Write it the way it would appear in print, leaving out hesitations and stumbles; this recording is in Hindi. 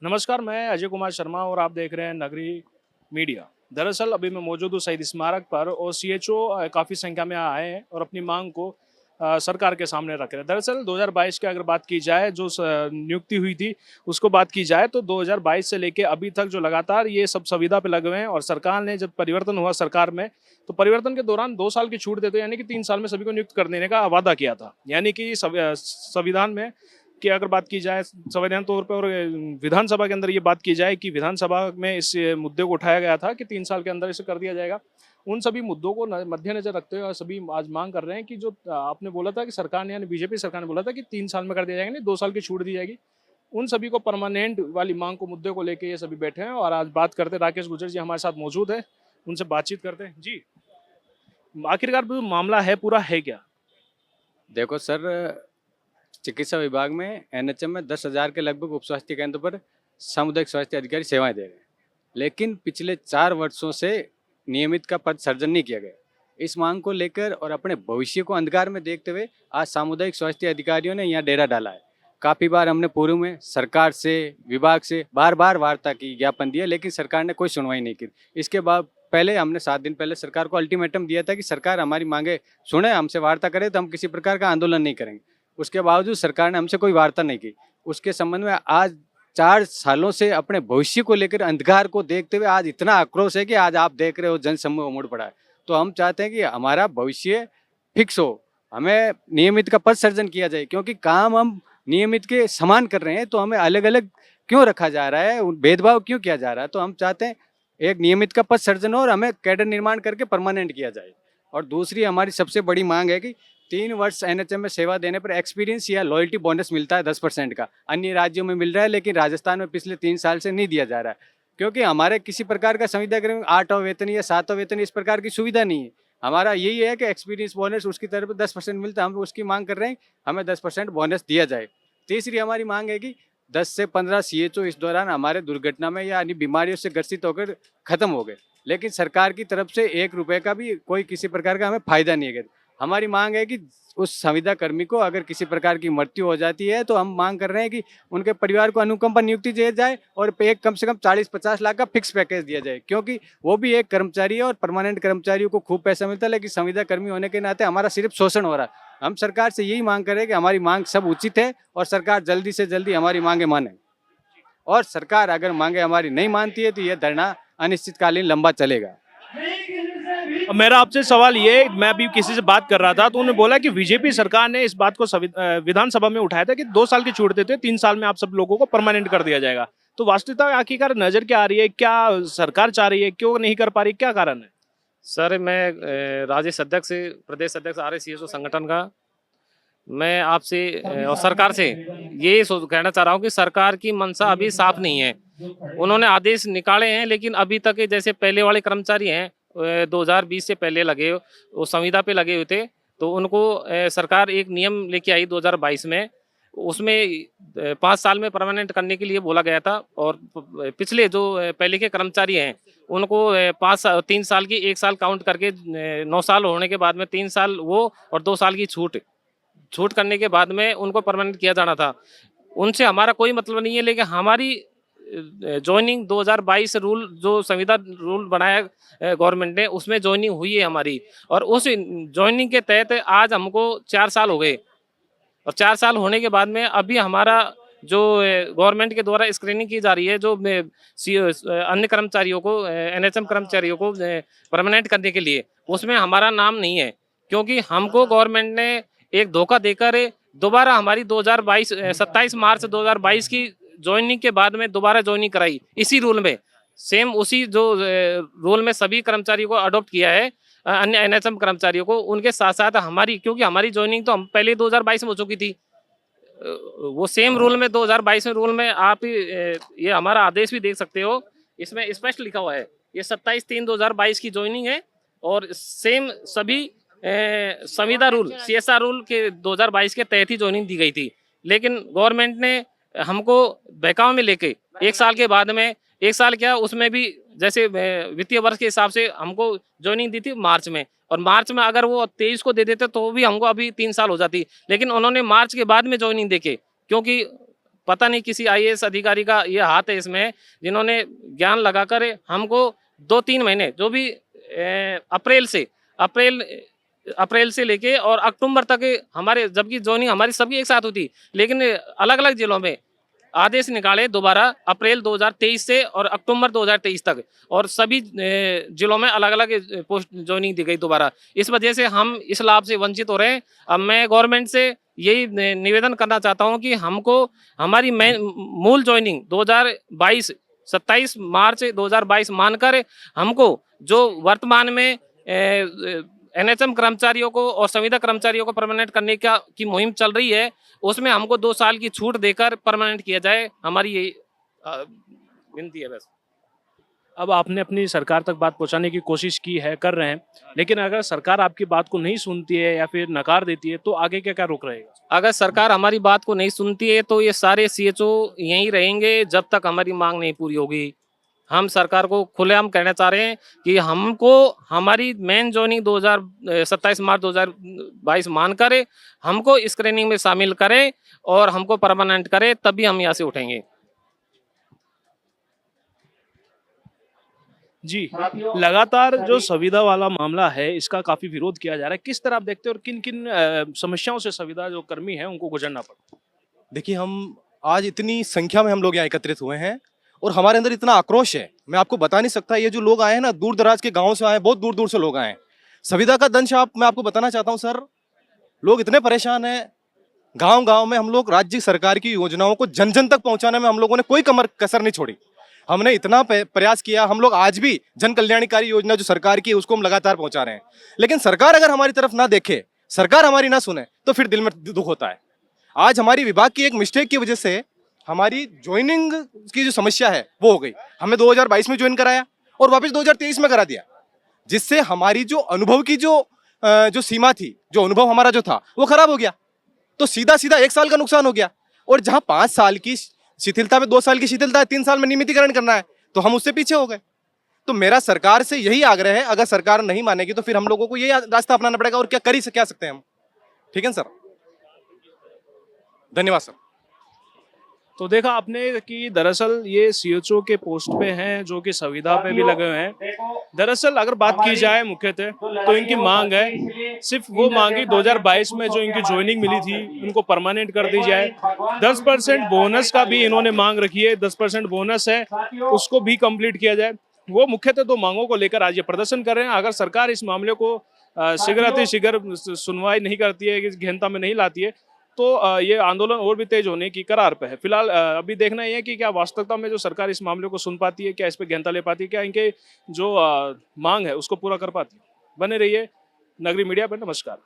नमस्कार, मैं अजय कुमार शर्मा और आप देख रहे हैं नगरी मीडिया। दरअसल अभी मैं मौजूद हूँ शहीद स्मारक पर और सीएचओ काफ़ी संख्या में आए हैं और अपनी मांग को सरकार के सामने रख रहे हैं। दरअसल 2022 की अगर बात की जाए, जो नियुक्ति हुई थी उसको बात की जाए, तो 2022 से लेके अभी तक जो लगातार ये सब संविदा पे लगे हुए हैं और सरकार ने जब परिवर्तन हुआ सरकार में, तो परिवर्तन के दौरान 2 साल की छूट देते, यानी कि 3 साल में सभी को नियुक्त कर देने का वादा किया था। यानी कि संविधान में की अगर बात की जाए, संवैधानिक तौर पर और विधानसभा के अंदर ये बात की जाए कि विधानसभा में इस मुद्दे को उठाया गया था कि 3 साल के अंदर इसे कर दिया जाएगा। उन सभी मुद्दों को मद्देनजर रखते हुए सभी आज मांग कर रहे हैं कि जो आपने बोला था कि सरकार ने, यानी बीजेपी सरकार ने बोला था कि 3 साल में कर दिया जाएगा, नहीं 2 साल की छूट दी जाएगी। उन सभी को परमानेंट वाली मांग को, मुद्दे को लेके ये सभी बैठे हैं और आज बात करते हैं। राकेश गुर्जर जी हमारे साथ मौजूद है, उनसे बातचीत करते हैं। जी, आखिरकार जो मामला है पूरा है क्या? देखो सर, चिकित्सा विभाग में एनएचएम में 10,000 के लगभग उप स्वास्थ्य केंद्र पर सामुदायिक स्वास्थ्य अधिकारी सेवाएं दे रहे हैं, लेकिन पिछले 4 वर्षों से नियमित का पद सृजन नहीं किया गया। इस मांग को लेकर और अपने भविष्य को अंधकार में देखते हुए आज सामुदायिक स्वास्थ्य अधिकारियों ने यहाँ डेरा डाला है। काफ़ी बार हमने पूर्व में सरकार से, विभाग से बार बार वार्ता की, ज्ञापन दिया, लेकिन सरकार ने कोई सुनवाई नहीं की। इसके बाद पहले हमने 7 दिन पहले सरकार को अल्टीमेटम दिया था कि सरकार हमारी मांगे सुने, हमसे वार्ता करे तो हम किसी प्रकार का आंदोलन नहीं करेंगे। उसके बावजूद सरकार ने हमसे कोई वार्ता नहीं की। उसके संबंध में आज 4 सालों से अपने भविष्य को लेकर अंधकार को देखते हुए आज इतना आक्रोश है कि आज आप देख रहे हो जनसमूह उमड़ पड़ा है। तो हम चाहते हैं कि हमारा भविष्य फिक्स हो, हमें नियमित का पद सृजन किया जाए, क्योंकि काम हम नियमित के समान कर रहे हैं, तो हमें अलग अलग क्यों रखा जा रहा है, भेदभाव क्यों किया जा रहा है। तो हम चाहते हैं एक नियमित का पद सृजन हो और हमें कैडर निर्माण करके परमानेंट किया जाए। और दूसरी हमारी सबसे बड़ी मांग है कि 3 वर्ष एनएचएम में सेवा देने पर एक्सपीरियंस या लॉयल्टी बोनस मिलता है 10% का। अन्य राज्यों में मिल रहा है, लेकिन राजस्थान में पिछले 3 साल से नहीं दिया जा रहा है, क्योंकि हमारे किसी प्रकार का संविदा कर्मी 8वां वेतन या 7वां वेतन इस प्रकार की सुविधा नहीं है। हमारा यही है कि एक्सपीरियंस बोनस उसकी तरफ 10% मिलता है, हम उसकी मांग कर रहे हैं, हमें 10% बोनस दिया जाए। तीसरी हमारी मांग है कि 10 से 15 सीएचओ इस दौरान हमारे दुर्घटना में या अन्य बीमारियों से ग्रसित होकर खत्म हो गए, लेकिन सरकार की तरफ से 1 रुपये का भी कोई किसी प्रकार का हमें फायदा नहीं है। हमारी मांग है कि उस संविदा कर्मी को अगर किसी प्रकार की मृत्यु हो जाती है, तो हम मांग कर रहे हैं कि उनके परिवार को अनुकंपा नियुक्ति दी जाए और एक कम से कम 40-50 लाख का फिक्स पैकेज दिया जाए, क्योंकि वो भी एक कर्मचारी है और परमानेंट कर्मचारियों को खूब पैसा मिलता है, लेकिन संविदा कर्मी होने के नाते हमारा सिर्फ शोषण हो रहा है। हम सरकार से यही मांग कर रहे हैं कि हमारी मांग सब उचित है और सरकार जल्दी से जल्दी हमारी मांगे माने, और सरकार अगर मांगे हमारी नहीं मानती है तो यह धरना अनिश्चितकालीन लंबा चलेगा। अब मेरा आपसे सवाल ये, मैं अभी किसी से बात कर रहा था तो उन्होंने बोला कि बीजेपी सरकार ने इस बात को विधानसभा में उठाया था कि 2 साल की छूट देते, 3 साल में आप सब लोगों को परमानेंट कर दिया जाएगा। तो वास्तविकता आखिरकार नजर क्या आ रही है? क्या सरकार चाह रही है, क्यों नहीं कर पा रही, क्या कारण है? सर, मैं राजेश अध्यक्ष, प्रदेश अध्यक्ष आरएससीएसओ संगठन का। मैं आपसे और सरकार से ये कहना चाह रहा हूँ कि सरकार की मंशा अभी साफ नहीं है। उन्होंने आदेश निकाले हैं, लेकिन अभी तक जैसे पहले वाले कर्मचारी हैं 2020 से पहले लगे, वो संविदा पे लगे हुए थे, तो उनको सरकार एक नियम लेके आई 2022 में। उसमें 5 साल में परमानेंट करने के लिए बोला गया था, और पिछले जो पहले के कर्मचारी हैं उनको 3 साल की 1 साल काउंट करके 9 साल होने के बाद में 3 साल वो और 2 साल की छूट करने के बाद में उनको परमानेंट किया जाना था। उनसे हमारा कोई मतलब नहीं है, लेकिन हमारी ज्वाइनिंग 2022 रूल, जो संविदा रूल बनाया गवर्नमेंट ने, उसमें ज्वाइनिंग हुई है हमारी, और उस ज्वाइनिंग के तहत आज हमको 4 साल हो गए। और 4 साल होने के बाद में अभी हमारा जो गवर्नमेंट के द्वारा स्क्रीनिंग की जा रही है, जो अन्य कर्मचारियों को, एनएचएम कर्मचारियों को परमानेंट करने के लिए, उसमें हमारा नाम नहीं है, क्योंकि हमको गवर्नमेंट ने एक धोखा देकर दोबारा हमारी 2022 27 मार्च 2022 की ज्वाइनिंग के बाद में दोबारा ज्वाइनिंग कराई इसी रूल में। सेम उसी जो रूल में सभी कर्मचारियों को अडॉप्ट किया है, अन्य एनएचएम कर्मचारियों को, उनके साथ साथ हमारी, क्योंकि हमारी ज्वाइनिंग तो हम पहले 2022 में हो चुकी थी। वो सेम रूल में 2022 में रूल में आप ये हमारा आदेश भी देख सकते हो, इसमें स्पष्ट लिखा हुआ है, ये 27/3/2022 की ज्वाइनिंग है, और सेम सभी संविदा रूल, सीएसआर रूल के 2022 के तहत ही ज्वाइनिंग दी गई थी। लेकिन गवर्नमेंट ने हमको बहकावे में लेके 1 साल के बाद में, 1 साल क्या उसमें भी जैसे वित्तीय वर्ष के हिसाब से हमको ज्वाइनिंग दी थी मार्च में, और मार्च में अगर वो 23 को दे देते तो भी हमको अभी 3 साल हो जाती, लेकिन उन्होंने मार्च के बाद में ज्वाइनिंग देके, क्योंकि पता नहीं किसी आईएएस अधिकारी का ये हाथ है इसमें, जिन्होंने ज्ञान लगाकर हमको 2-3 महीने जो भी अप्रैल से लेके और अक्टूबर तक हमारे, जबकि ज्वाइनिंग हमारी सबकी एक साथ हुई थी, लेकिन अलग अलग जिलों में आदेश निकाले दोबारा अप्रैल 2023 से और अक्टूबर 2023 तक, और सभी जिलों में अलग अलग पोस्ट ज्वाइनिंग दी गई दोबारा। इस वजह से हम इस लाभ से वंचित हो रहे हैं। अब मैं गवर्नमेंट से यही निवेदन करना चाहता हूं कि हमको हमारी मूल ज्वाइनिंग 2022 27 मार्च 2022 मानकर हमको जो वर्तमान में एनएचएम कर्मचारियों को और संविदा कर्मचारियों को परमानेंट करने की मुहिम चल रही है, उसमें हमको 2 साल की छूट देकर परमानेंट किया जाए, हमारी यही विनती है बस। अब आपने अपनी सरकार तक बात पहुंचाने की कोशिश की है, कर रहे हैं, लेकिन अगर सरकार आपकी बात को नहीं सुनती है या फिर नकार देती है तो आगे क्या क्या रुख रहेगा? अगर सरकार हमारी बात को नहीं सुनती है तो ये सारे सीएचओ यहीं रहेंगे जब तक हमारी मांग नहीं पूरी होगी। हम सरकार को खुलेआम कहना चाह रहे हैं कि हमको हमारी मेन ज्वाइनिंग 27 मार्च 2022 मानकर हमको स्क्रीनिंग में शामिल करें और हमको परमानेंट करें, तभी हम यहाँ से उठेंगे। जी, लगातार जो संविदा वाला मामला है इसका काफी विरोध किया जा रहा है। किस तरह आप देखते हैं और किन किन समस्याओं से संविदा जो कर्मी है उनको गुजरना पड़ता है? देखिए, हम आज इतनी संख्या में हम लोग यहाँ एकत्रित हुए हैं और हमारे अंदर इतना आक्रोश है, मैं आपको बता नहीं सकता। ये जो लोग आए हैं ना, दूर दराज के गाँव से आए, बहुत दूर दूर से लोग आए हैं। संविदा का दंश मैं आपको बताना चाहता हूँ सर, लोग इतने परेशान हैं। गांव गांव में हम लोग राज्य सरकार की योजनाओं को जन जन तक पहुंचाने में हम लोगों ने कोई कसर नहीं छोड़ी। हमने इतना प्रयास किया, हम लोग आज भी जन कल्याणकारी योजना जो सरकार की है उसको हम लगातार पहुंचा रहे हैं। लेकिन सरकार अगर हमारी तरफ ना देखे, सरकार हमारी ना सुने, तो फिर दिल में दुख होता है। आज हमारी विभाग की एक मिस्टेक की वजह से हमारी ज्वाइनिंग की जो समस्या है वो हो गई। हमें 2022 में ज्वाइन कराया और वापस 2023 में करा दिया, जिससे हमारी जो अनुभव की जो सीमा थी, जो अनुभव हमारा जो था वो खराब हो गया। तो सीधा सीधा 1 साल का नुकसान हो गया। और जहां 5 साल की शिथिलता में 2 साल की शिथिलता है, 3 साल में नियमितीकरण करना है, तो हम उससे पीछे हो गए। तो मेरा सरकार से यही आग्रह है, अगर सरकार नहीं मानेगी तो फिर हम लोगों को यही रास्ता अपनाना पड़ेगा। और क्या सकते हैं हम? ठीक है सर, धन्यवाद सर। तो देखा आपने कि दरअसल ये सीएचओ के पोस्ट पे हैं जो कि संविदा पे भी लगे हुए हैं। दरअसल अगर बात की जाए मुख्यतः तो इनकी मांग है, सिर्फ वो मांगी 2022 में जो इनकी ज्वाइनिंग मिली थी उनको परमानेंट कर दी जाए। 10% बोनस का भी इन्होंने मांग रखी है, 10% बोनस है उसको भी कंप्लीट किया जाए। वो मुख्यतः 2 मांगों को लेकर आज ये प्रदर्शन कर रहे हैं। अगर सरकार इस मामले को शीघ्र सुनवाई नहीं करती है, गहनता में नहीं लाती है, तो ये आंदोलन और भी तेज होने की कगार पे है। फिलहाल अभी देखना ये है कि क्या वास्तविकता में जो सरकार इस मामले को सुन पाती है, क्या इस पे गहनता ले पाती है, क्या इनके जो मांग है उसको पूरा कर पाती है। बने रहिए नगरी मीडिया पर। नमस्कार।